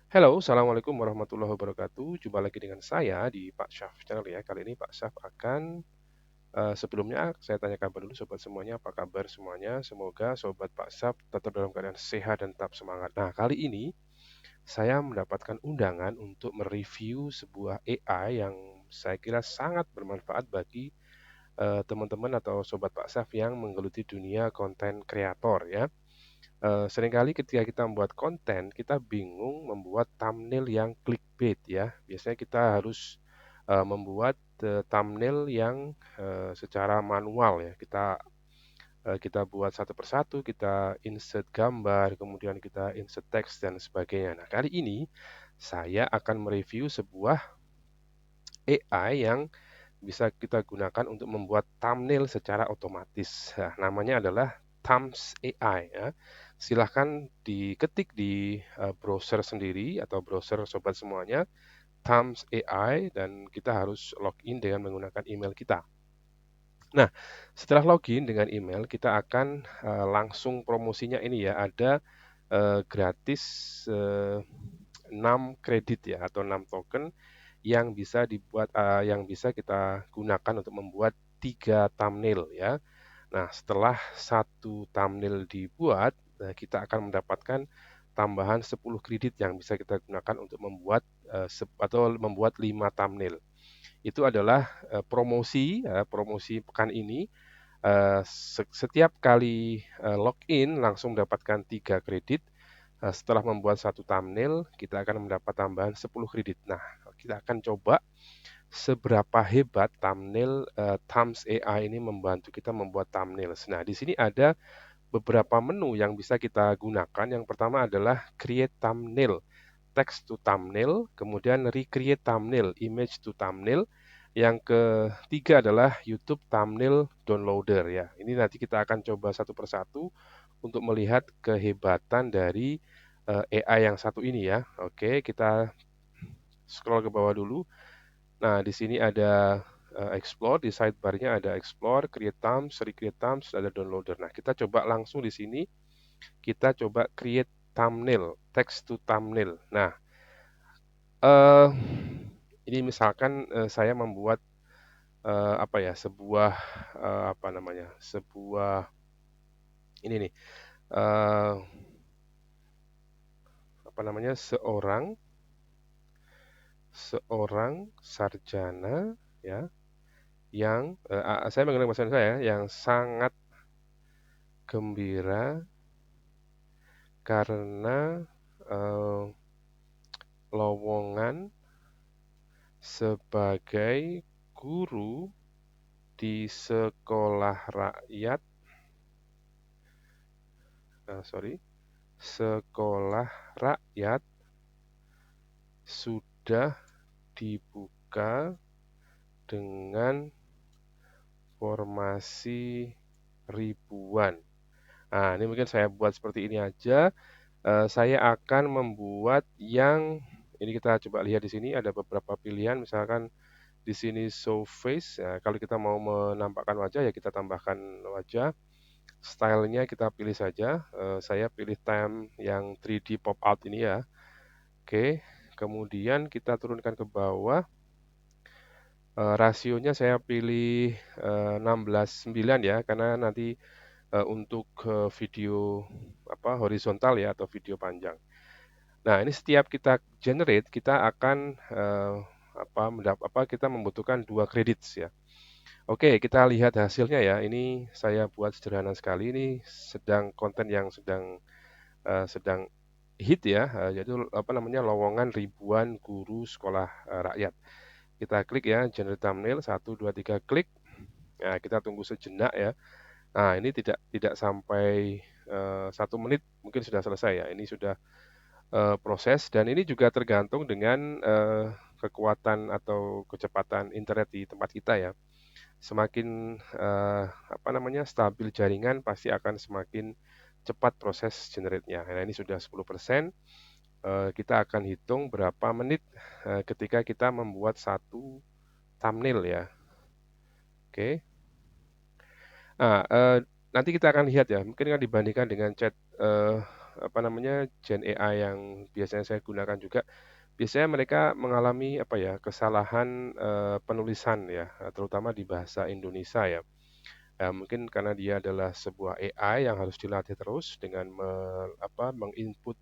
Halo, Assalamualaikum warahmatullahi wabarakatuh. Jumpa lagi dengan saya di Pak Syaf Channel ya. Kali ini Pak Syaf akan sebelumnya saya tanya kabar dulu sobat semuanya, apa kabar semuanya? Semoga sobat Pak Syaf tetap dalam keadaan sehat dan tetap semangat. Nah, kali ini saya mendapatkan undangan untuk mereview sebuah AI yang saya kira sangat bermanfaat bagi teman-teman atau sobat Pak Syaf yang menggeluti dunia konten kreator ya. Seringkali ketika kita membuat konten, kita bingung membuat thumbnail yang clickbait ya. Biasanya kita harus membuat thumbnail yang secara manual ya. Kita buat satu persatu, kita insert gambar, kemudian kita insert teks dan sebagainya. Nah, kali ini saya akan mereview sebuah AI yang bisa kita gunakan untuk membuat thumbnail secara otomatis. Nah, namanya adalah Thumbs AI ya. Silahkan diketik di browser sendiri atau browser sobat semuanya, Thumbs AI, dan kita harus login dengan menggunakan email kita. Nah, setelah login dengan email, kita akan langsung promosinya ini ya, ada gratis eh, 6 kredit ya atau 6 token yang bisa yang bisa kita gunakan untuk membuat 3 thumbnail ya. Nah, setelah satu thumbnail dibuat, kita akan mendapatkan tambahan 10 kredit yang bisa kita gunakan untuk membuat atau membuat 5 thumbnail. Itu adalah promosi promosi pekan ini. Setiap kali login langsung mendapatkan 3 kredit. Setelah membuat satu thumbnail, kita akan mendapat tambahan 10 kredit. Nah, kita akan coba seberapa hebat thumbnail Thumbs AI ini membantu kita membuat thumbnail. Nah, di sini ada beberapa menu yang bisa kita gunakan. Yang pertama adalah create thumbnail, text to thumbnail, kemudian recreate thumbnail, image to thumbnail. Yang ketiga adalah YouTube thumbnail downloader ya. Ini nanti kita akan coba satu persatu untuk melihat kehebatan dari AI yang satu ini ya. Oke, kita scroll ke bawah dulu. Nah, di sini ada explore, di sidebar-nya ada explore, create thumbs, recreate thumbs, ada downloader. Nah, kita coba langsung di sini, kita coba create thumbnail, text to thumbnail. Nah, eh ini misalkan saya membuat apa ya, sebuah apa namanya, sebuah ini nih, eh apa namanya, seorang seorang sarjana ya yang saya menggunakan bahasa Indonesia ya, yang sangat gembira karena eh, lowongan sebagai guru di sekolah rakyat, sorry, sekolah rakyat sudah dibuka dengan formasi ribuan. Nah, ini mungkin saya buat seperti ini aja. Saya akan membuat yang ini, kita coba lihat di sini ada beberapa pilihan, misalkan di sini show face. Ya, kalau kita mau menampakkan wajah ya kita tambahkan wajah. Stylenya kita pilih saja. Saya pilih time yang 3D pop out ini ya. Oke. Kemudian kita turunkan ke bawah. Rasionya saya pilih 16:9 ya, karena nanti untuk video apa horizontal ya atau video panjang. Nah, ini setiap kita generate, kita akan kita membutuhkan 2 kredit ya. Oke, kita lihat hasilnya ya. Ini saya buat sederhana sekali. Ini konten yang sedang hit ya, yaitu apa namanya, lowongan ribuan guru sekolah rakyat. Kita klik ya, generate thumbnail, satu, dua, tiga, klik. Nah, kita tunggu sejenak ya. Nah, ini tidak tidak sampai 1 menit mungkin sudah selesai ya. Ini sudah proses, dan ini juga tergantung dengan kekuatan atau kecepatan internet di tempat kita ya. Semakin apa namanya, stabil jaringan, pasti akan semakin cepat proses generate-nya. Nah, ini sudah 10%. Kita akan hitung berapa menit ketika kita membuat satu thumbnail ya. Oke. Nah, nanti kita akan lihat ya, mungkin kan dibandingkan dengan chat apa namanya, Gen AI yang biasanya saya gunakan juga, biasanya mereka mengalami apa ya, kesalahan, penulisan ya, terutama di bahasa Indonesia ya. Mungkin karena dia adalah sebuah AI yang harus dilatih terus dengan menginput,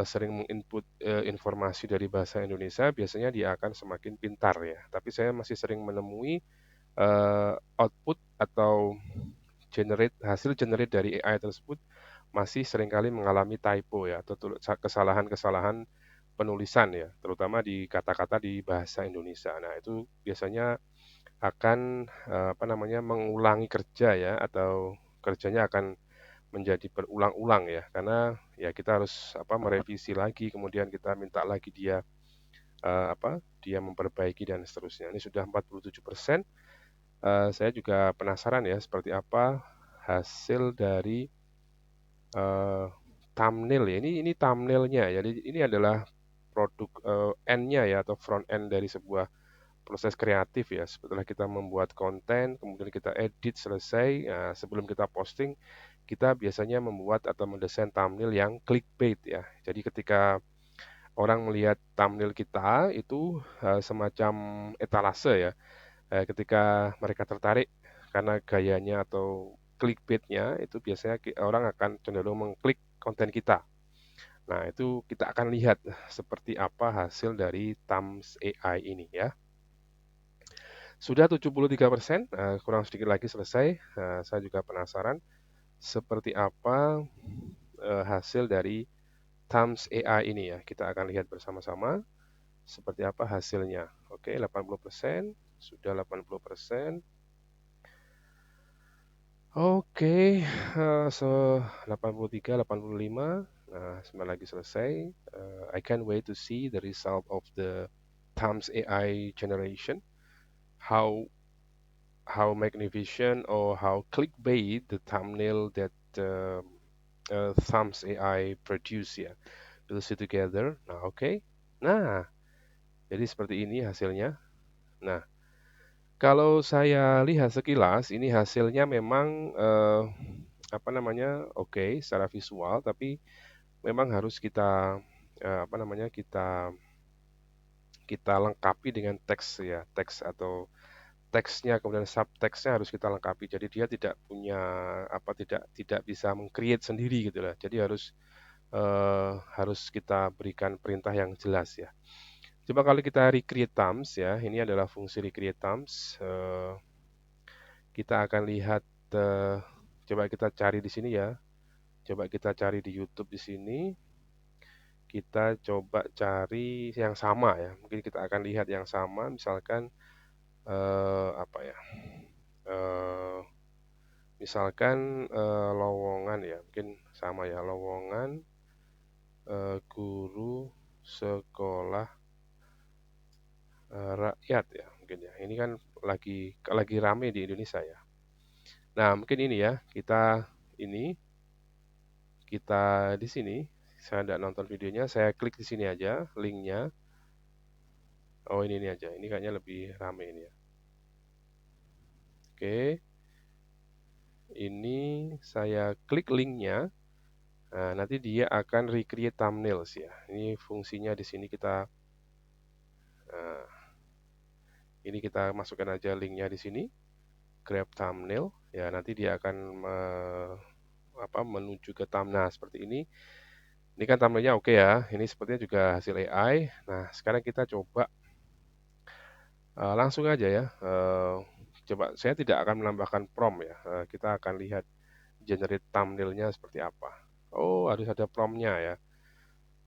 sering menginput, informasi dari bahasa Indonesia, biasanya dia akan semakin pintar ya. Tapi saya masih sering menemui, output atau hasil generate dari AI tersebut masih seringkali mengalami typo ya, atau kesalahan-kesalahan penulisan ya, terutama di kata-kata di bahasa Indonesia. Nah, itu biasanya akan, mengulangi kerja ya, atau kerjanya akan menjadi berulang-ulang ya, karena ya kita harus merevisi lagi, kemudian kita minta lagi dia, dia memperbaiki dan seterusnya. Ini sudah 47%. Saya juga penasaran ya seperti apa hasil dari, eee, thumbnail ya. Ini thumbnail-nya, jadi ini adalah produk, end-nya ya, atau front end dari sebuah proses kreatif ya. Setelah kita membuat konten, kemudian kita edit selesai, sebelum kita posting, kita biasanya membuat atau mendesain thumbnail yang clickbait ya. Jadi ketika orang melihat thumbnail kita itu, semacam etalase ya, ketika mereka tertarik karena gayanya atau clickbait-nya, itu biasanya orang akan cenderung mengklik konten kita. Nah, itu kita akan lihat seperti apa hasil dari Thumbs AI ini ya. Sudah 73%, kurang sedikit lagi selesai. Saya juga penasaran seperti apa, hasil dari Thumbs AI ini ya. Kita akan lihat bersama-sama seperti apa hasilnya. Oke, 80%, sudah 80%. Oke, 83, 85. Nah, sebentar lagi selesai. I can't wait to see the result of the Thumbs AI generation. How magnificent or how clickbait the thumbnail that Thumbs AI produce ya. We'll see together. Nah, oke. Nah, jadi seperti ini hasilnya. Nah, kalau saya lihat sekilas, ini hasilnya memang, oke secara visual, tapi memang harus kita, kita kita lengkapi dengan teks ya, teks atau teksnya, kemudian subteksnya harus kita lengkapi. Jadi dia tidak punya tidak tidak bisa meng-create sendiri gitu lah. Jadi harus kita berikan perintah yang jelas ya. Coba kalau kita recreate thumbs ya, ini adalah fungsi recreate thumbs. Kita akan lihat, coba kita cari di sini ya. Coba kita cari di YouTube di sini. Kita coba cari yang sama ya. Mungkin kita akan lihat yang sama, misalkan, apa ya? eh, Misalkan, lowongan ya, mungkin sama ya, lowongan, guru sekolah, rakyat ya, mungkin ya. Ini kan lagi rame di Indonesia ya. Nah, mungkin ini ya, ini, kita di sini, saya tidak nonton videonya, saya klik di sini aja, linknya. Oh, ini aja, ini kayaknya lebih rame ini ya. Oke, ini saya klik linknya. Nah, nanti dia akan recreate thumbnails ya. Ini fungsinya di sini nah, ini kita masukkan aja linknya di sini, grab thumbnail. Ya, nanti dia akan menuju ke thumbnail seperti ini. Ini kan thumbnailnya oke ya. Ini sepertinya juga hasil AI. Nah, sekarang kita coba, langsung aja ya. Coba saya tidak akan menambahkan prompt ya. Kita akan lihat generate thumbnailnya seperti apa. Oh, harus ada promptnya ya.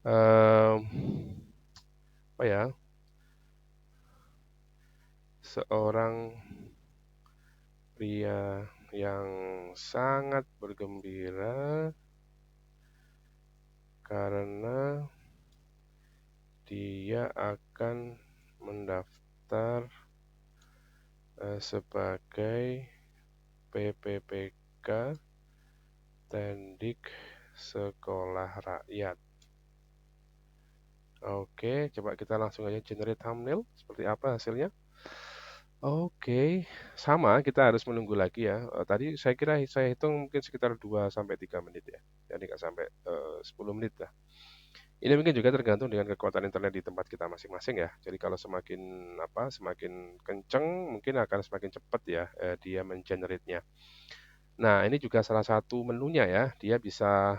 Ehm, apa ya? Seorang pria yang sangat bergembira karena dia akan mendaftar, sebagai PPPK Tendik Sekolah Rakyat. Oke, coba kita langsung aja generate thumbnail. Seperti apa hasilnya? Oke, sama kita harus menunggu lagi ya. Tadi saya kira saya hitung mungkin sekitar 2 sampai 3 menit ya. Jadi nggak sampai 10 menit lah. Ini mungkin juga tergantung dengan kekuatan internet di tempat kita masing-masing ya. Jadi kalau semakin semakin kenceng mungkin akan semakin cepat ya dia mengenerate-nya. Nah, ini juga salah satu menunya ya. Dia bisa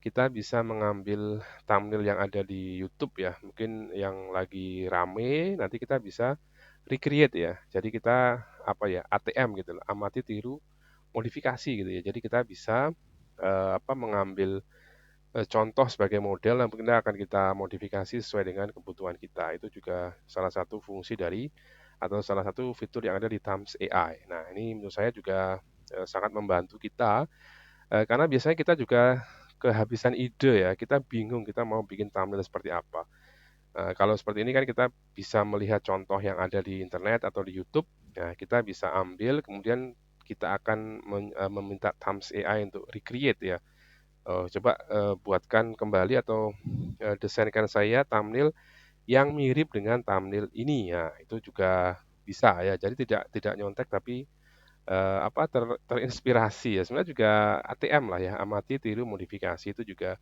kita bisa mengambil thumbnail yang ada di YouTube ya. Mungkin yang lagi rame nanti kita bisa recreate ya. Jadi kita ATM gitu loh, amati tiru modifikasi gitu ya. Jadi kita bisa mengambil contoh sebagai model yang mungkin akan kita modifikasi sesuai dengan kebutuhan kita. Itu juga salah satu fungsi dari atau salah satu fitur yang ada di Thumbs AI. Nah, ini menurut saya juga sangat membantu kita karena biasanya kita juga kehabisan ide ya. Kita bingung kita mau bikin thumbnail seperti apa. Kalau seperti ini kan kita bisa melihat contoh yang ada di internet atau di YouTube. Nah, kita bisa ambil kemudian kita akan meminta Thumbs AI untuk recreate ya. Coba buatkan kembali atau desainkan saya thumbnail yang mirip dengan thumbnail ini ya, itu juga bisa ya. Jadi tidak tidak nyontek tapi terinspirasi ya. Sebenarnya juga ATM lah ya, amati tiru modifikasi itu juga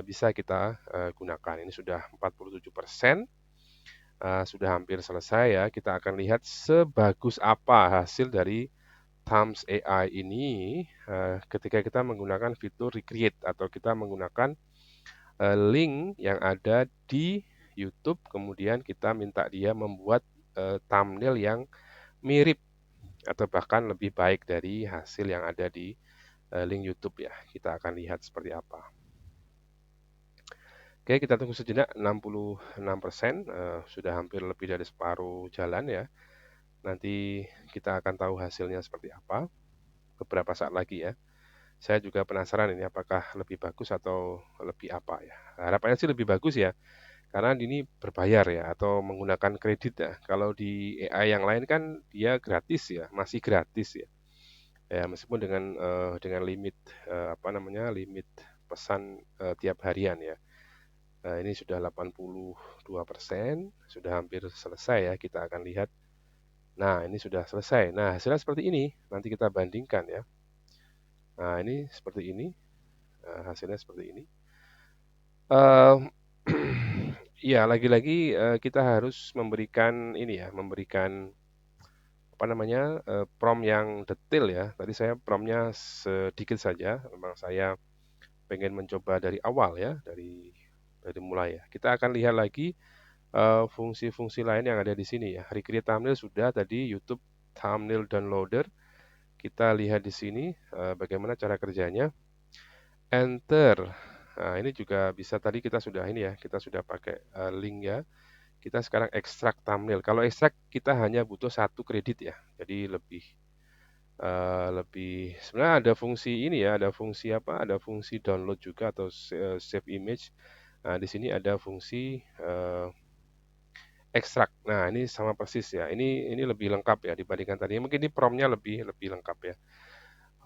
bisa kita gunakan. Ini sudah 47%, sudah hampir selesai ya. Kita akan lihat sebagus apa hasil dari Thumbs AI ini ketika kita menggunakan fitur recreate atau kita menggunakan link yang ada di YouTube, kemudian kita minta dia membuat thumbnail yang mirip atau bahkan lebih baik dari hasil yang ada di link YouTube ya. Kita akan lihat seperti apa. Oke, kita tunggu sejenak. 66% sudah hampir lebih dari separuh jalan ya. Nanti kita akan tahu hasilnya seperti apa beberapa saat lagi ya. Saya juga penasaran ini apakah lebih bagus atau lebih apa ya. Harapannya sih lebih bagus ya, karena ini berbayar ya atau menggunakan kredit ya. Kalau di AI yang lain kan dia gratis ya, masih gratis ya. Ya meskipun dengan limit limit pesan tiap harian ya. Ini sudah 82%, sudah hampir selesai ya. Kita akan lihat. Nah, ini sudah selesai. Nah, hasilnya seperti ini. Nanti kita bandingkan ya. Nah, ini seperti ini. Hasilnya seperti ini. Eh, Iya, lagi-lagi kita harus memberikan ini ya, memberikan prompt yang detail ya. Tadi saya promptnya sedikit saja. Memang saya pengen mencoba dari awal ya, dari mulai ya. Kita akan lihat lagi fungsi-fungsi lain yang ada di sini ya. Recreate thumbnail sudah tadi YouTube thumbnail downloader. Kita lihat di sini bagaimana cara kerjanya. Enter. Nah, ini juga bisa tadi kita sudah ini ya, kita sudah pakai link ya. Kita sekarang ekstrak thumbnail. Kalau ekstrak kita hanya butuh satu kredit ya. Jadi lebih sebenarnya ada fungsi ini ya, ada fungsi Ada fungsi download juga atau save image. Nah, di sini ada fungsi ekstrak. Nah, ini sama persis ya. Ini lebih lengkap ya dibandingkan tadi. Mungkin ini promptnya lebih lebih lengkap ya.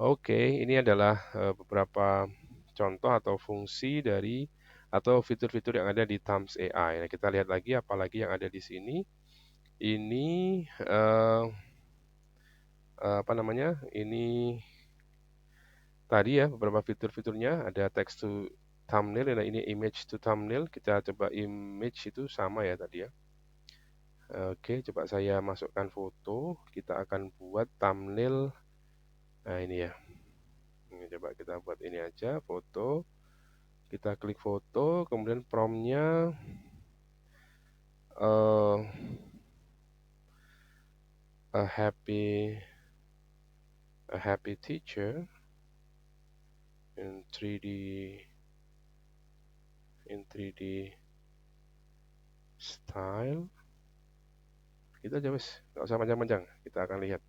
Oke, ini adalah beberapa contoh atau fungsi dari atau fitur-fitur yang ada di Thumbs AI. Nah, kita lihat lagi apalagi yang ada di sini. Ini eh, Ini tadi ya beberapa fitur-fiturnya ada text to thumbnail, nah ini image to thumbnail. Kita coba image itu sama ya tadi ya. Oke, coba saya masukkan foto. Kita akan buat thumbnail. Nah, ini ya. Ini coba kita buat ini aja, foto. Kita klik foto, kemudian promptnya uh, a happy teacher in 3D in 3D style. Kita aja wes, nggak usah panjang-panjang. Kita akan lihat.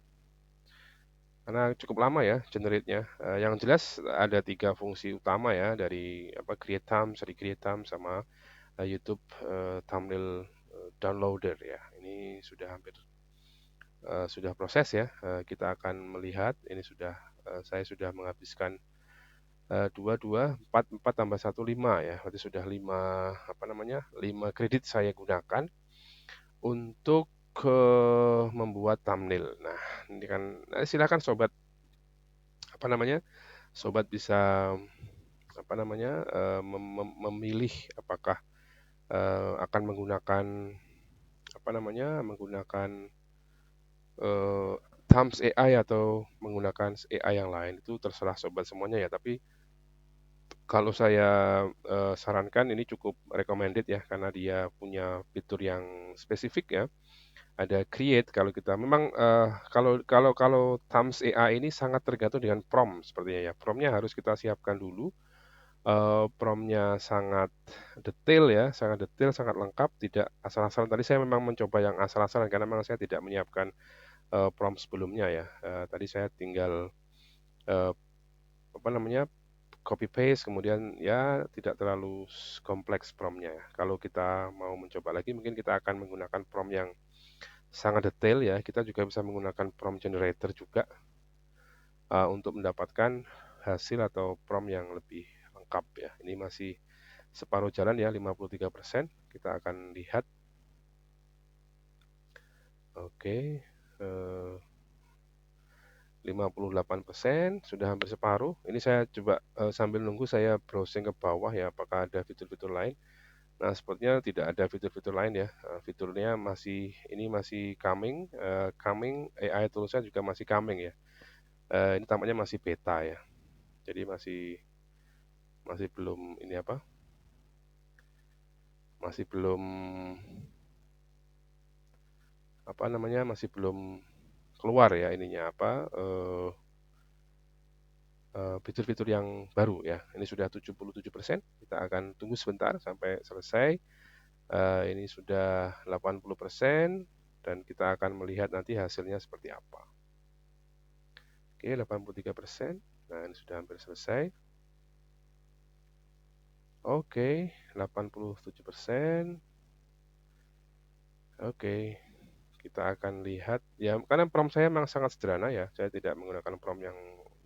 Karena cukup lama ya generate-nya. Yang jelas ada tiga fungsi utama ya dari create thumbs, recreate thumbs, sama YouTube thumbnail downloader ya. Ini sudah hampir sudah proses ya. Kita akan melihat ini saya sudah menghabiskan dua dua empat empat tambah satu lima ya. Berarti sudah lima 5 kredit saya gunakan untuk ke membuat thumbnail. Nah, ini kan silakan sobat apa namanya? Sobat bisa apa namanya? Memilih apakah akan menggunakan apa namanya? Menggunakan eh, Thumbs AI atau menggunakan AI yang lain itu terserah sobat semuanya ya. Tapi kalau saya sarankan ini cukup recommended ya karena dia punya fitur yang spesifik ya. Ada create kalau kita memang kalau Thumbs AI ini sangat tergantung dengan prompt sepertinya ya. Promptnya harus kita siapkan dulu. Promptnya sangat detail ya, sangat detail, sangat lengkap, tidak asal-asalan. Tadi saya memang mencoba yang asal-asalan karena memang saya tidak menyiapkan prompt sebelumnya ya. Tadi saya tinggal eh, apa namanya copy paste kemudian ya tidak terlalu kompleks promptnya ya. Kalau kita mau mencoba lagi mungkin kita akan menggunakan prompt yang sangat detail ya. Kita juga bisa menggunakan prompt generator juga untuk mendapatkan hasil atau prompt yang lebih lengkap ya. Ini masih separuh jalan ya 53%. Kita akan lihat. Oke. eh, 58% sudah hampir separuh. Ini saya coba sambil nunggu saya browsing ke bawah ya apakah ada fitur-fitur lain. Nah, sepertinya tidak ada fitur-fitur lain ya. Fiturnya masih ini masih coming AI toolsnya juga masih coming ya. Ini tampaknya masih beta ya. Jadi masih belum ini apa? Masih belum apa namanya? Masih belum keluar ya ininya apa? Fitur-fitur yang baru ya. Ini sudah 77%. Kita akan tunggu sebentar sampai selesai. Ini sudah 80% dan kita akan melihat nanti hasilnya seperti apa. Oke, 83%. Nah, ini sudah hampir selesai. Oke, 87%. Oke, kita akan lihat ya karena prompt saya memang sangat sederhana ya. Saya tidak menggunakan prompt yang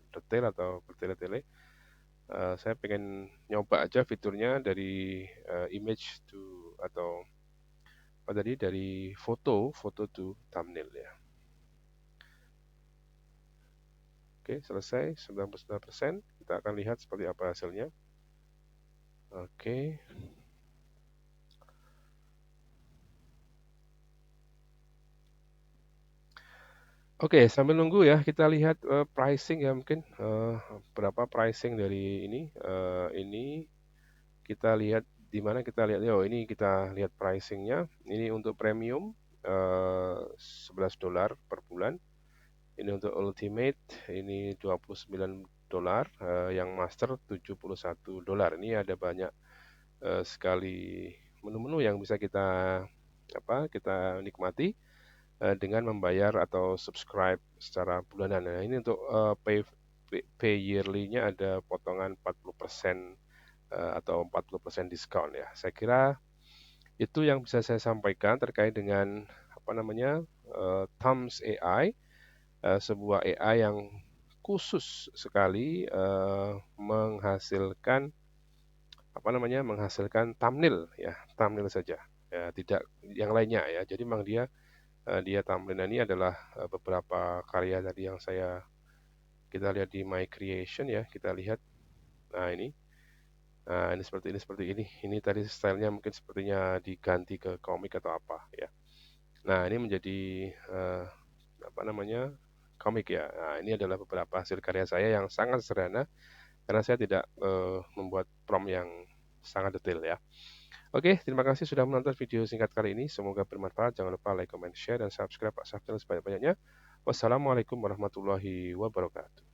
detail atau bertele-tele. Saya pengen nyoba aja fiturnya dari image to atau apa tadi dari foto to thumbnail ya. Oke, selesai 99%. Kita akan lihat seperti apa hasilnya. Oke. Oke, sambil nunggu ya, kita lihat pricing ya mungkin berapa pricing dari ini. Ini kita lihat di mana kita lihat. Oh, ini kita lihat pricingnya. Ini untuk premium $11 per bulan. Ini untuk ultimate ini $29, yang master $71. Ini ada banyak sekali menu-menu yang bisa kita nikmati dengan membayar atau subscribe secara bulanan. Nah, ini untuk pay yearly-nya ada potongan 40% atau 40% diskon ya. Saya kira itu yang bisa saya sampaikan terkait dengan apa namanya Thumbs AI, sebuah AI yang khusus sekali menghasilkan thumbnail ya, thumbnail saja. Ya, tidak yang lainnya ya. Jadi memang dia thumbnail ini adalah beberapa karya tadi yang kita lihat di My Creation ya, kita lihat. Nah, ini. Nah, ini seperti ini. Ini tadi stylenya mungkin sepertinya diganti ke komik atau apa ya. Nah, ini menjadi apa namanya? Komik ya. Nah, ini adalah beberapa hasil karya saya yang sangat sederhana karena saya tidak membuat prompt yang sangat detail ya. Oke, terima kasih sudah menonton video singkat kali ini. Semoga bermanfaat. Jangan lupa like, comment, share, dan subscribe Pak Safdal sebanyak-banyaknya. Wassalamualaikum warahmatullahi wabarakatuh.